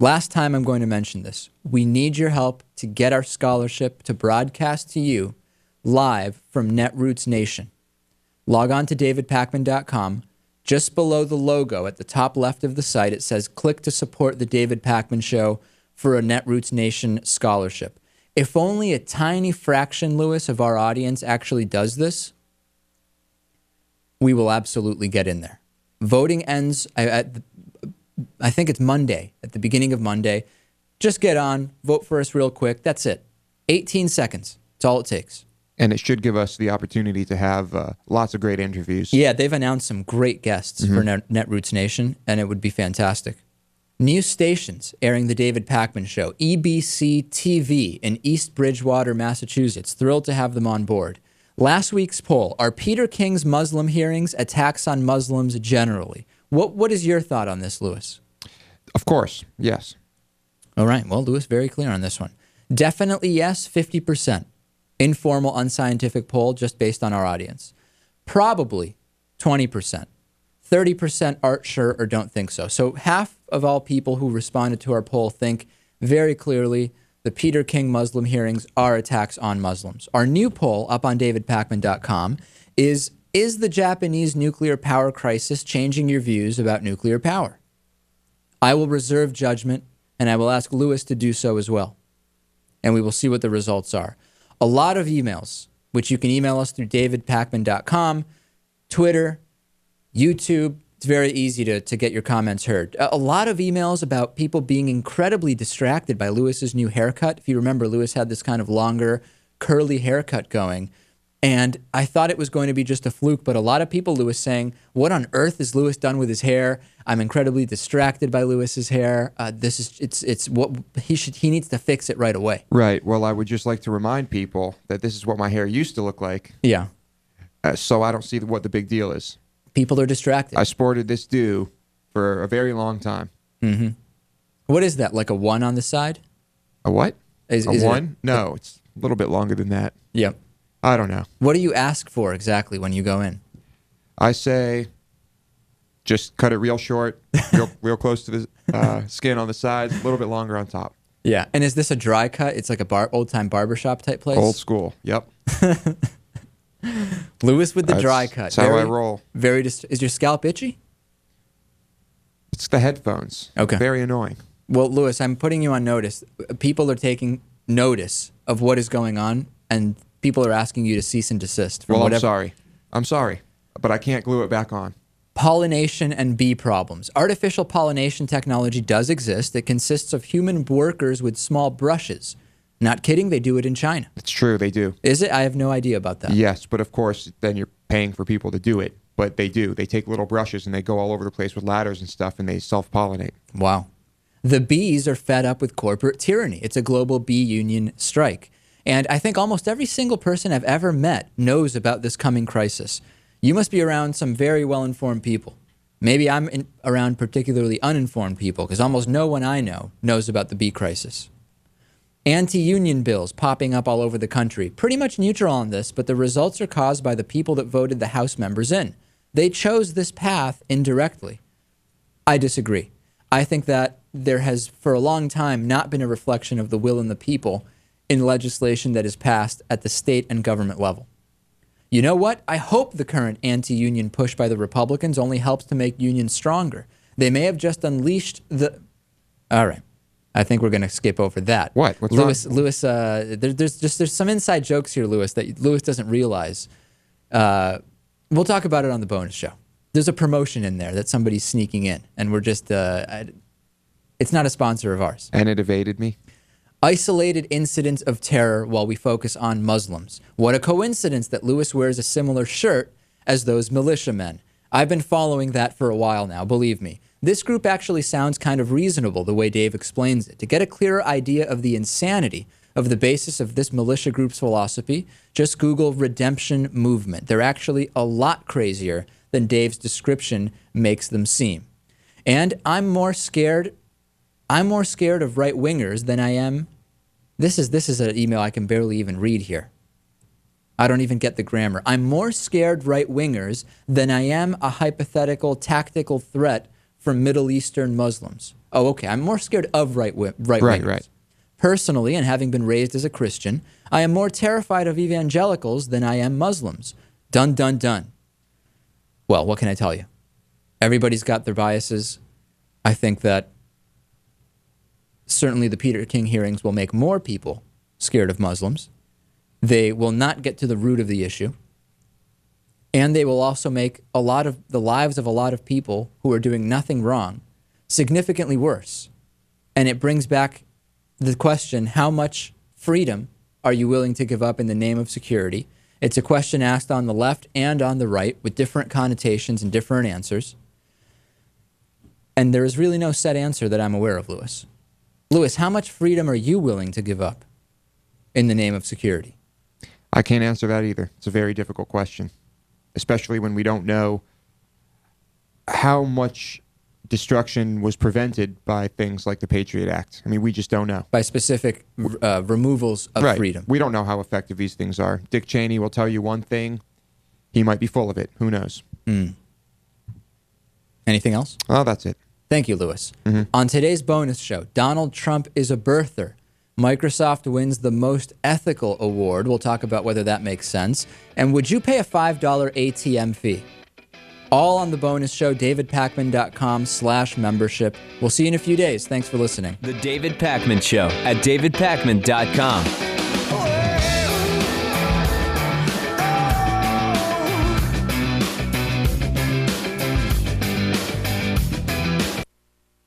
Last time I'm going to mention this. We need your help to get our scholarship to broadcast to you live from Netroots Nation. Log on to davidpakman.com. Just below the logo at the top left of the site, it says, click to support the David Pakman Show for a Netroots Nation scholarship. If only a tiny fraction, Lewis, of our audience actually does this, we will absolutely get in there. Voting ends I think it's Monday, at the beginning of Monday. Just get on, vote for us real quick. That's it. 18 seconds. That's all it takes. And it should give us the opportunity to have lots of great interviews. Yeah, they've announced some great guests for Netroots Nation, and it would be fantastic. New stations airing the David Pakman Show. EBC TV in East Bridgewater, Massachusetts. Thrilled to have them on board. Last week's poll, are Peter King's Muslim hearings attacks on Muslims generally? What is your thought on this, Lewis? Of course, yes. All right, well, Lewis, very clear on this one. Definitely yes, 50%. Informal, unscientific poll just based on our audience. Probably 20%. 30% aren't sure or don't think so. So half of all people who responded to our poll think very clearly the Peter King Muslim hearings are attacks on Muslims. Our new poll up on davidpakman.com is the Japanese nuclear power crisis changing your views about nuclear power? I will reserve judgment, and I will ask Lewis to do so as well. And we will see what the results are. A lot of emails, which you can email us through davidpakman.com, Twitter, YouTube. It's very easy to get your comments heard. A lot of emails about people being incredibly distracted by Lewis's new haircut. If you remember, Lewis had this kind of longer, curly haircut going. And I thought it was going to be just a fluke, but a lot of people, Lewis, saying, what on earth is Lewis done with his hair? I'm incredibly distracted by Lewis's hair. It's what he needs to fix it right away. Right. Well, I would just like to remind people that this is what my hair used to look like. Yeah. So I don't see what the big deal is. People are distracted. I sported this do for a very long time. Mm-hmm. What is that, like a 1 on the side? A what? Is a 1? No, it's a little bit longer than that. Yep. I don't know. What do you ask for exactly when you go in? I say, just cut it real short, real close to the skin on the sides, a little bit longer on top. Yeah. And is this a dry cut? It's like a old-time barbershop type place? Old school. Yep. Lewis with the dry cut. That's how I roll. Is your scalp itchy? It's the headphones. Okay. Very annoying. Well, Lewis, I'm putting you on notice. People are taking notice of what is going on, and people are asking you to cease and desist. Well, I'm sorry, but I can't glue it back on. Pollination and bee problems. Artificial pollination technology does exist. It consists of human workers with small brushes. Not kidding, they do it in China. It's true, they do. Is it? I have no idea about that. Yes, but of course, then you're paying for people to do it. But they do. They take little brushes and they go all over the place with ladders and stuff, and they self-pollinate. Wow. The bees are fed up with corporate tyranny. It's a global bee union strike. And I think almost every single person I've ever met knows about this coming crisis. You must be around some very well-informed people. Maybe I'm around particularly uninformed people, because almost no one I know knows about the bee crisis. Anti-union bills popping up all over the country. Pretty much neutral on this, but the results are caused by the people that voted the House members in. They chose this path indirectly. I disagree. I think that there has, for a long time, not been a reflection of the will in the people in legislation that is passed at the state and government level. You know what? I hope the current anti-union push by the Republicans only helps to make unions stronger. They may have just unleashed the... All right. I think we're going to skip over that. What? What's wrong? Lewis, there's some inside jokes here, Lewis, that Lewis doesn't realize. We'll talk about it on the bonus show. There's a promotion in there that somebody's sneaking in, and we're just... it's not a sponsor of ours. And it evaded me? Isolated incidents of terror while we focus on Muslims. What a coincidence that Lewis wears a similar shirt as those militiamen. I've been following that for a while now, believe me. This group actually sounds kind of reasonable the way Dave explains it. To get a clearer idea of the insanity of the basis of this militia group's philosophy, just Google Redemption Movement. They're actually a lot crazier than Dave's description makes them seem. And I'm more scared of right-wingers than I am. This is an email I can barely even read here. I don't even get the grammar. I'm more scared right-wingers than I am a hypothetical tactical threat from Middle Eastern Muslims. Oh, okay. I'm more scared of right-wingers. Right. Personally, and having been raised as a Christian, I am more terrified of evangelicals than I am Muslims. Dun, dun, dun. Well, what can I tell you? Everybody's got their biases. I think that certainly the Peter King hearings will make more people scared of Muslims. They will not get to the root of the issue. And they will also make a lot of the lives of a lot of people who are doing nothing wrong significantly worse. And it brings back the question, how much freedom are you willing to give up in the name of security? It's a question asked on the left and on the right with different connotations and different answers. And there is really no set answer that I'm aware of, Lewis. Lewis, how much freedom are you willing to give up in the name of security? I can't answer that either. It's a very difficult question, especially when we don't know how much destruction was prevented by things like the Patriot Act. I mean, we just don't know. By specific removals of freedom. We don't know how effective these things are. Dick Cheney will tell you one thing. He might be full of it. Who knows? Anything else? Oh, that's it. Thank you, Lewis. On today's bonus show, Donald Trump is a birther. Microsoft wins the most ethical award. We'll talk about whether that makes sense. And would you pay a $5 ATM fee? All on the bonus show, davidpakman.com/membership. We'll see you in a few days. Thanks for listening. The David Pakman Show at davidpakman.com.